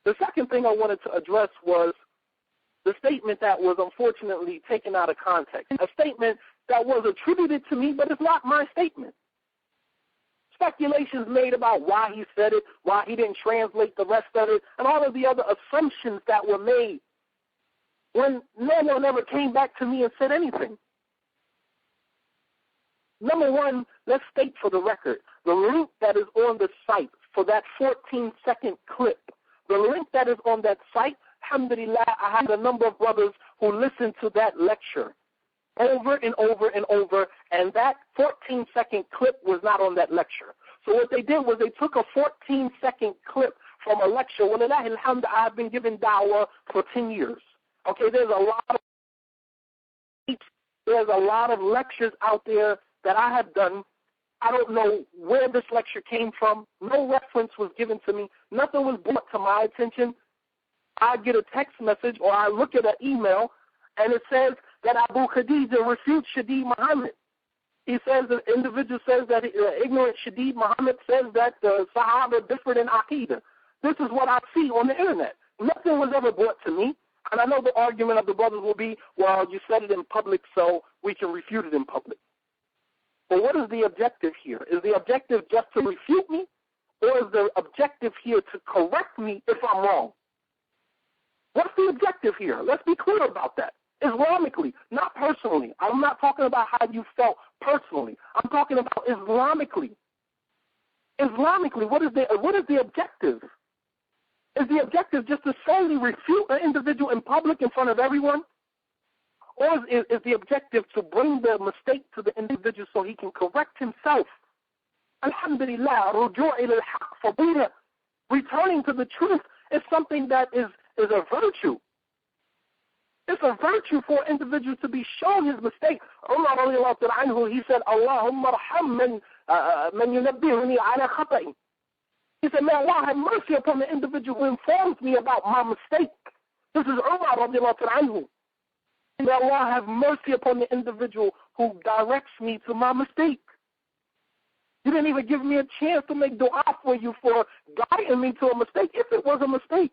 The second thing I wanted to address was the statement that was unfortunately taken out of context, a statement that was attributed to me, but it's not my statement. Speculations made about why he said it, why he didn't translate the rest of it, and all of the other assumptions that were made when no one ever came back to me and said anything. Number one, let's state for the record, the link that is on the site for that 14-second clip, the link that is on that site, alhamdulillah, I had a number of brothers who listened to that lecture over and over and over, and that 14-second clip was not on that lecture. So what they did was they took a 14-second clip from a lecture. Walillahi alhamd, I've been giving dawah for 10 years. Okay, there's a lot of lectures out there that I have done. I don't know where this lecture came from. No reference was given to me. Nothing was brought to my attention. I get a text message or I look at an email, and it says that Abu Khadija refutes Shadid Muhammad. He says, the individual says that ignorant Shadid Muhammad says that the Sahaba differed in Aqeeda. This is what I see on the internet. Nothing was ever brought to me. And I know the argument of the brothers will be, well, you said it in public, so we can refute it in public. But what is the objective here? Is the objective just to refute me, or is the objective here to correct me if I'm wrong? What's the objective here? Let's be clear about that. Islamically, not personally. I'm not talking about how you felt personally. I'm talking about Islamically. Islamically, what is the objective? Is the objective just to solely refute an individual in public in front of everyone? Or is the objective to bring the mistake to the individual so he can correct himself? Alhamdulillah, ruju' ila al-haq fadila. Returning to the truth is something that is a virtue. It's a virtue for an individual to be shown his mistake. Umar radiallahu anhu, he said, Allahumma arham man yunabbihuni ala khata'i. He said, may Allah have mercy upon the individual who informs me about my mistake. This is Umar radiallahu anhu. May Allah have mercy upon the individual who directs me to my mistake. You didn't even give me a chance to make dua for you for guiding me to a mistake if it was a mistake.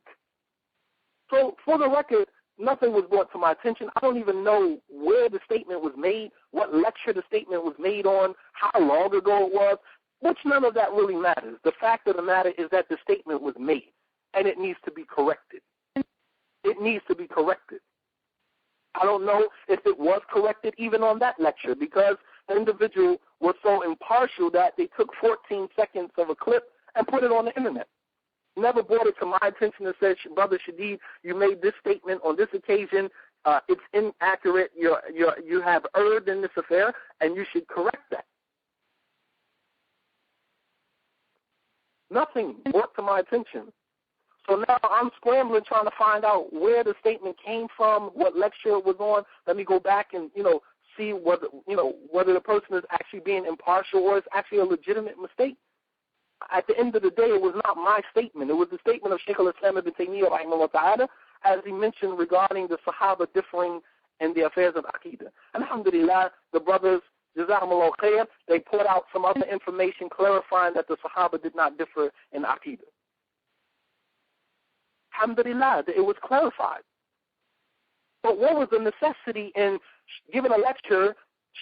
So for the record, nothing was brought to my attention. I don't even know where the statement was made, what lecture the statement was made on, how long ago it was, which none of that really matters. The fact of the matter is that the statement was made, and it needs to be corrected. It needs to be corrected. I don't know if it was corrected even on that lecture, because the individual was so impartial that they took 14 seconds of a clip and put it on the internet. Never brought it to my attention and said, Brother Shadid, you made this statement on this occasion. It's inaccurate. You have erred in this affair, and you should correct that. Nothing brought to my attention. So now I'm scrambling trying to find out where the statement came from, what lecture it was on. Let me go back and, see whether the person is actually being impartial or it's actually a legitimate mistake. At the end of the day, it was not my statement. It was the statement of Shaykh al-Islam ibn Taymiyyah, rahimahullah ta'ala, as he mentioned regarding the Sahaba differing in the affairs of Akidah. Alhamdulillah, the brothers, Jazakumullah khair, they put out some other information clarifying that the Sahaba did not differ in Akidah. Alhamdulillah, it was clarified. But what was the necessity in giving a lecture,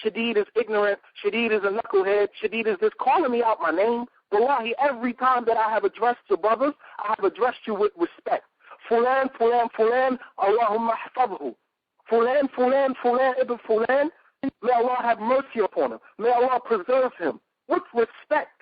Shadid is ignorant, Shadid is a knucklehead, Shadid is this, calling me out my name? Wallahi, every time that I have addressed your brothers, I have addressed you with respect. Fulan, Fulan, Fulan, Allahumma hafadhu. Fulan, Fulan, Fulan, Ibn Fulan, may Allah have mercy upon him. May Allah preserve him. With respect,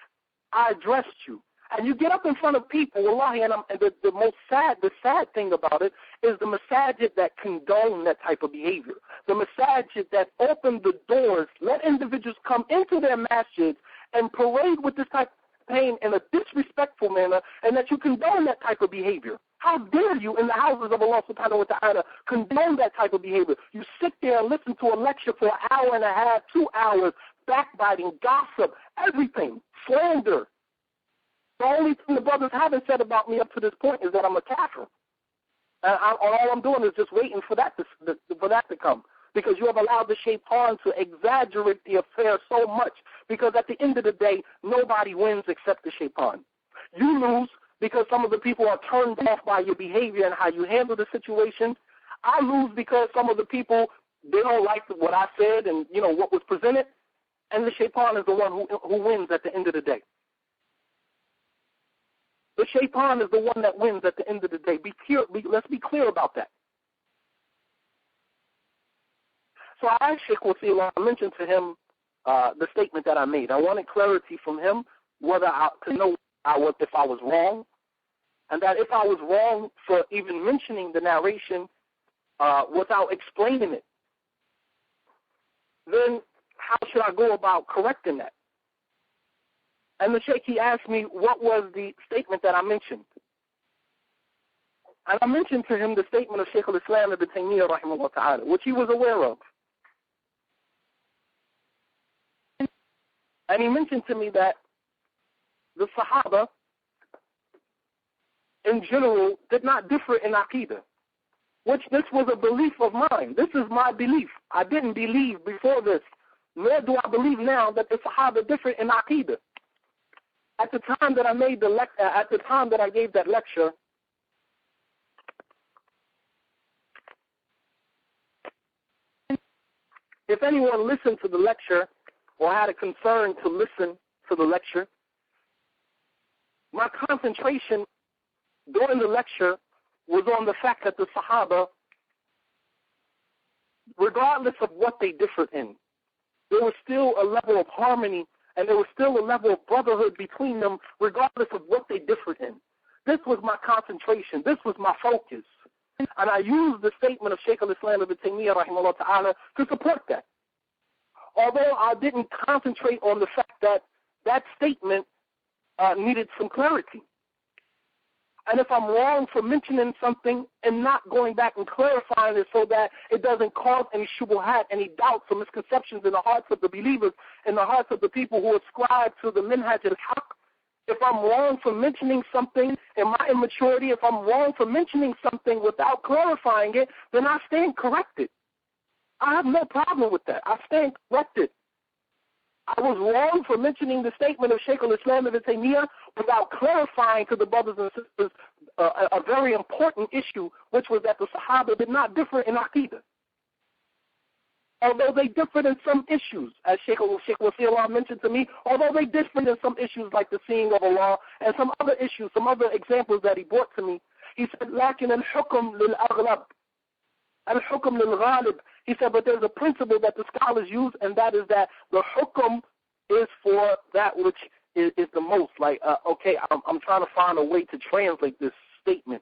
I addressed you. And you get up in front of people, wallahi, and the sad thing about it is the masajid that condone that type of behavior. The masajid that open the doors, let individuals come into their masjids and parade with this type of pain in a disrespectful manner, and that you condone that type of behavior. How dare you in the houses of Allah subhanahu wa ta'ala condone that type of behavior? You sit there and listen to a lecture for an hour and a half, 2 hours, backbiting, gossip, everything, slander. The only thing the brothers haven't said about me up to this point is that I'm a kafir. And all I'm doing is just waiting for that to come. Because you have allowed the shaitan to exaggerate the affair so much. Because at the end of the day, nobody wins except the shaitan. You lose because some of the people are turned off by your behavior and how you handle the situation. I lose because some of the people, they don't like what I said and, what was presented. And the shaitan is the one who wins at the end of the day. The shaitan is the one that wins at the end of the day. Let's be clear about that. So I asked Shaykh Wasiullah, I mentioned to him the statement that I made. I wanted clarity from him to know if I was wrong, and that if I was wrong for even mentioning the narration without explaining it, then how should I go about correcting that? And the Shaykh, he asked me what was the statement that I mentioned. And I mentioned to him the statement of Shaykh al-Islam ibn Taymiyyah rahimahullah ta'ala, which he was aware of. And he mentioned to me that the Sahaba, in general, did not differ in Aqeeda, which this was a belief of mine. This is my belief. I didn't believe before this, nor do I believe now that the Sahaba differed in Aqeeda. At the time that I made at the time that I gave that lecture, if anyone listened to the lecture or had a concern to listen to the lecture, my concentration during the lecture was on the fact that the Sahaba, regardless of what they differed in, there was still a level of harmony and there was still a level of brotherhood between them regardless of what they differed in. This was my concentration. This was my focus. And I used the statement of Shaykh al-Islam ibn Taymiyyah rahimahullah ta'ala to support that. Although I didn't concentrate on the fact that that statement needed some clarity. And if I'm wrong for mentioning something and not going back and clarifying it so that it doesn't cause any shubuhat, any doubts or misconceptions in the hearts of the believers, in the hearts of the people who ascribe to the minhaj al-haq, if I'm wrong for mentioning something in my immaturity, if I'm wrong for mentioning something without clarifying it, then I stand corrected. I have no problem with that. I stand corrected. I was wrong for mentioning the statement of Shaykh al-Islam ibn Taymiyyah without clarifying to the brothers and sisters a very important issue, which was that the Sahaba did not differ in Aqeeda. Although they differed in some issues, as Shaykh Wasiullah mentioned to me, although they differed in some issues like the seeing of Allah and some other issues, some other examples that he brought to me, he said, لكن الحكم للأغلب الحكم للغالب. He said, but there's a principle that the scholars use, and that is that the hukum is for that which is the most. Like, okay, I'm trying to find a way to translate this statement.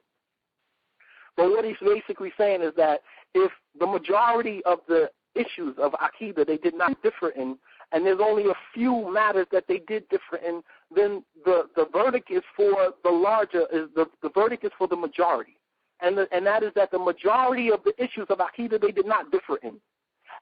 But what he's basically saying is that if the majority of the issues of Akidah they did not differ in, and there's only a few matters that they did differ in, then the verdict is for the larger, the verdict is for the majority. And that is that the majority of the issues of Aqeeda they did not differ in.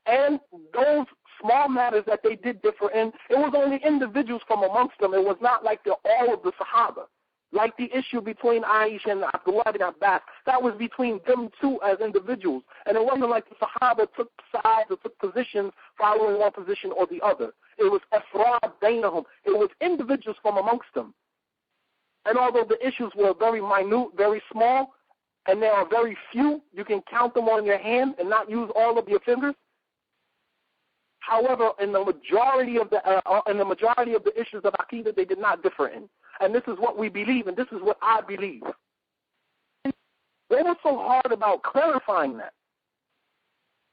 And those small matters that they did differ in, it was only individuals from amongst them. It was not like all of the Sahaba. Like the issue between Aisha and Abdullah bin Abbas, that was between them two as individuals. And it wasn't like the Sahaba took sides or took positions following one position or the other. It was afrad bainahum. It was individuals from amongst them. And although the issues were very minute, very small, and there are very few, you can count them on your hand and not use all of your fingers. However, in the majority of the issues of Aqeedah, they did not differ in. And this is what we believe, and this is what I believe. What was so hard about clarifying that?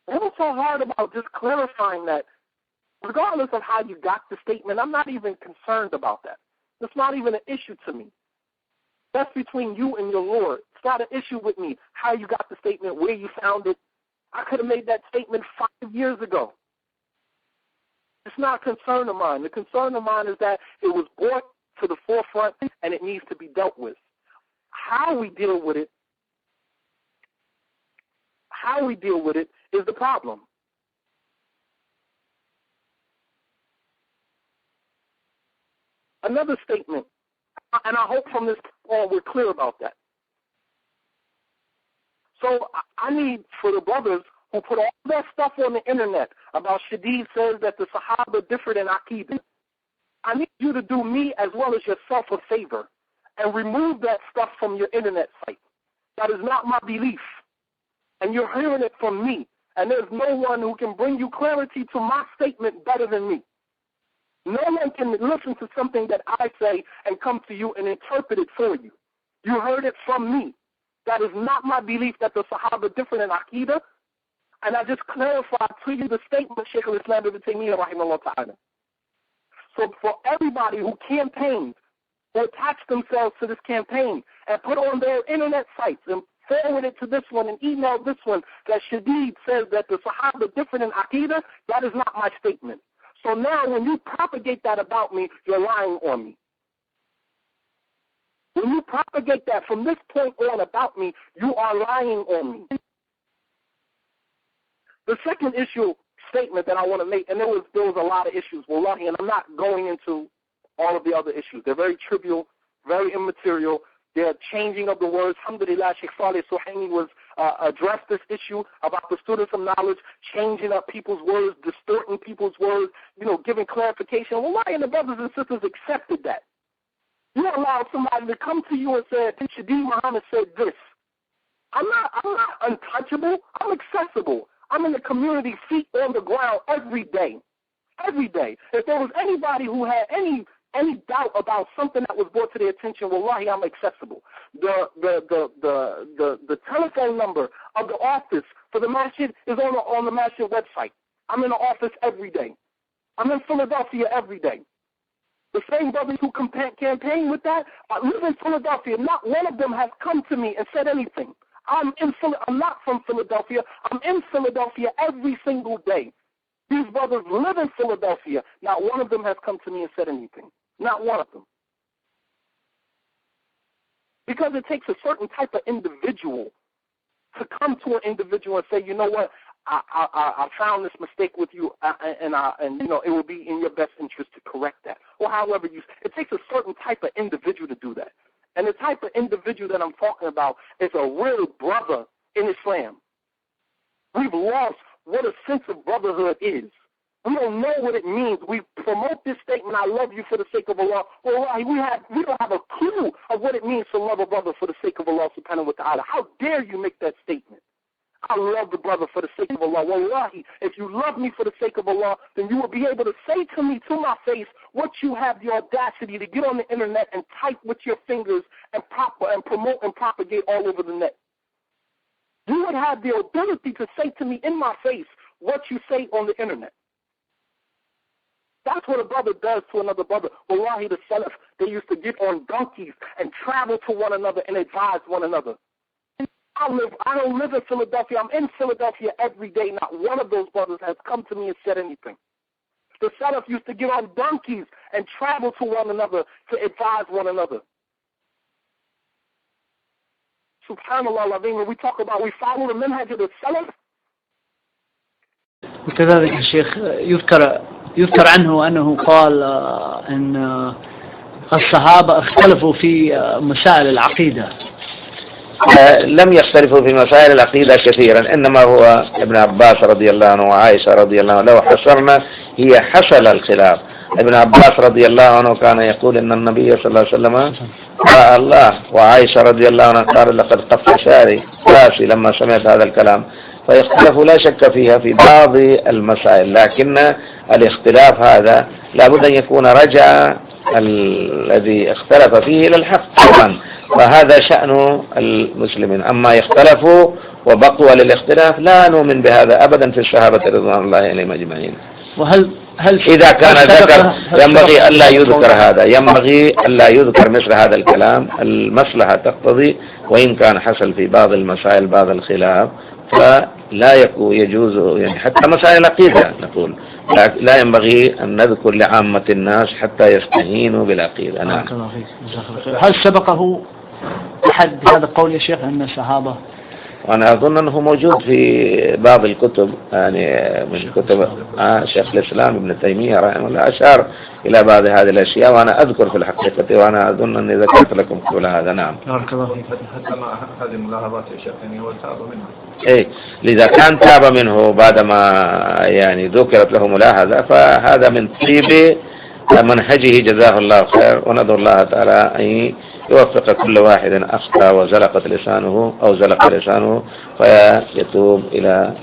What was so hard about just clarifying that? Regardless of how you got the statement, I'm not even concerned about that. It's not even an issue to me. That's between you and your Lord. It's not an issue with me, how you got the statement, where you found it. I could have made that statement 5 years ago. It's not a concern of mine. The concern of mine is that it was brought to the forefront and it needs to be dealt with. How we deal with it is the problem. Another statement, and I hope from this call we're clear about that. So I need for the brothers who put all that stuff on the internet about Shadid says that the Sahaba differed in Aqeedah, I need you to do me as well as yourself a favor and remove that stuff from your internet site. That is not my belief. And you're hearing it from me. And there's no one who can bring you clarity to my statement better than me. No one can listen to something that I say and come to you and interpret it for you. You heard it from me. That is not my belief that the Sahaba different in Aqidah. And I just clarified to you the statement Shaykh al-Islam ibn Taymiyyah rahimahullah ta'ala. So for everybody who campaigned, who attached themselves to this campaign and put on their internet sites and forward it to this one and email this one that Shadid says that the Sahaba different in Aqidah, that is not my statement. So now when you propagate that about me, you're lying on me. When you propagate that from this point on about me, you are lying on me. The second issue statement that I want to make, and there was a lot of issues, wallahi, and I'm not going into all of the other issues. They're very trivial, very immaterial. They're changing of the words. Alhamdulillah, Shaykh Saleh Suhaimi was addressed this issue about the students of knowledge, changing up people's words, distorting people's words, giving clarification. Wallahi, and the brothers and sisters accepted that. You allowed somebody to come to you and say, Shadid Muhammad said this. I'm not untouchable. I'm accessible. I'm in the community, feet on the ground every day. Every day. If there was anybody who had any doubt about something that was brought to their attention, wallahi, I'm accessible. The telephone number of the office for the masjid is on the masjid website. I'm in the office every day. I'm in Philadelphia every day. The same brothers who campaign with that live in Philadelphia. Not one of them has come to me and said anything. I'm not from Philadelphia. I'm in Philadelphia every single day. These brothers live in Philadelphia. Not one of them has come to me and said anything. Not one of them. Because it takes a certain type of individual to come to an individual and say, you know what, I found this mistake with you, and it will be in your best interest to correct that. Or however it takes a certain type of individual to do that. And the type of individual that I'm talking about is a real brother in Islam. We've lost what a sense of brotherhood is. We don't know what it means. We promote this statement, I love you for the sake of Allah. Wallahi, we don't have a clue of what it means to love a brother for the sake of Allah subhanahu wa ta'ala. How dare you make that statement? I love the brother for the sake of Allah. Wallahi, if you love me for the sake of Allah, then you will be able to say to me, to my face, what you have the audacity to get on the internet and type with your fingers and promote and propagate all over the net. You would have the ability to say to me in my face what you say on the internet. That's what a brother does to another brother. Wallahi, the Salaf, they used to get on donkeys and travel to one another and advise one another. I don't live in Philadelphia. I'm in Philadelphia every day. Not one of those brothers has come to me and said anything. The Salaf used to get on donkeys and travel to one another to advise one another. Subhanallah, when we talk about we follow the manhaj of the Salaf. وكذلك الشيخ يذكر عنه أنه قال أن الصحابة اختلفوا في مسائل العقيدة. لم يختلفوا في مسائل العقيدة كثيرا، إنما هو ابن عباس رضي الله عنه وعائشة رضي الله عنه. لو حصرنا هي حصل الخلاف. ابن عباس رضي الله عنه كان يقول إن النبي صلى الله عليه وسلم رأى الله، وعائشة رضي الله عنها قال لقد قف شعري راسي لما سمعت هذا الكلام. فيختلف لا شك فيها في بعض المسائل، لكن الاختلاف هذا لابد أن يكون رجع الذي اختلف فيه إلى الحق طبعا، وهذا شأن المسلمين. أما يختلفوا وبقوا للاختلاف لا نؤمن بهذا أبدا في الصحابة رضوان الله عليهم أجمعين. إذا كان ذكر ينبغي ألا يذكر هذا، ينبغي ألا يذكر مثل هذا الكلام. المصلحة تقتضي، وإن كان حصل في بعض المسائل بعض الخلاف فلا يجوز، يعني حتى مسائل العقيدة نقول لا ينبغي أن نذكر لعامة الناس حتى يستهينوا بالعقيدة. نعم. هل سبقه أحد بهذا القول يا شيخ أن الصحابة؟ وأنا أظن أنه موجود في بعض الكتب، يعني من كتب شيخ الإسلام ابن تيمية رحمه الله أشار إلى بعض هذه الأشياء، وأنا أذكر في الحقيقة، وأنا أظن أني ذكرت لكم قبل هذا. نعم. بارك الله فيك. حتى مع هذه الملاحظات يا شيخ يعني هو تاب منها. إيه، لذا كان تاب منه بعدما يعني ذكرت له ملاحظة، فهذا من طيب منهجه جزاه الله خير، وندعو الله تعالى أن يوفق كل واحد أخطأ وزلقت لسانه أو زلق لسانه فيتوب إلى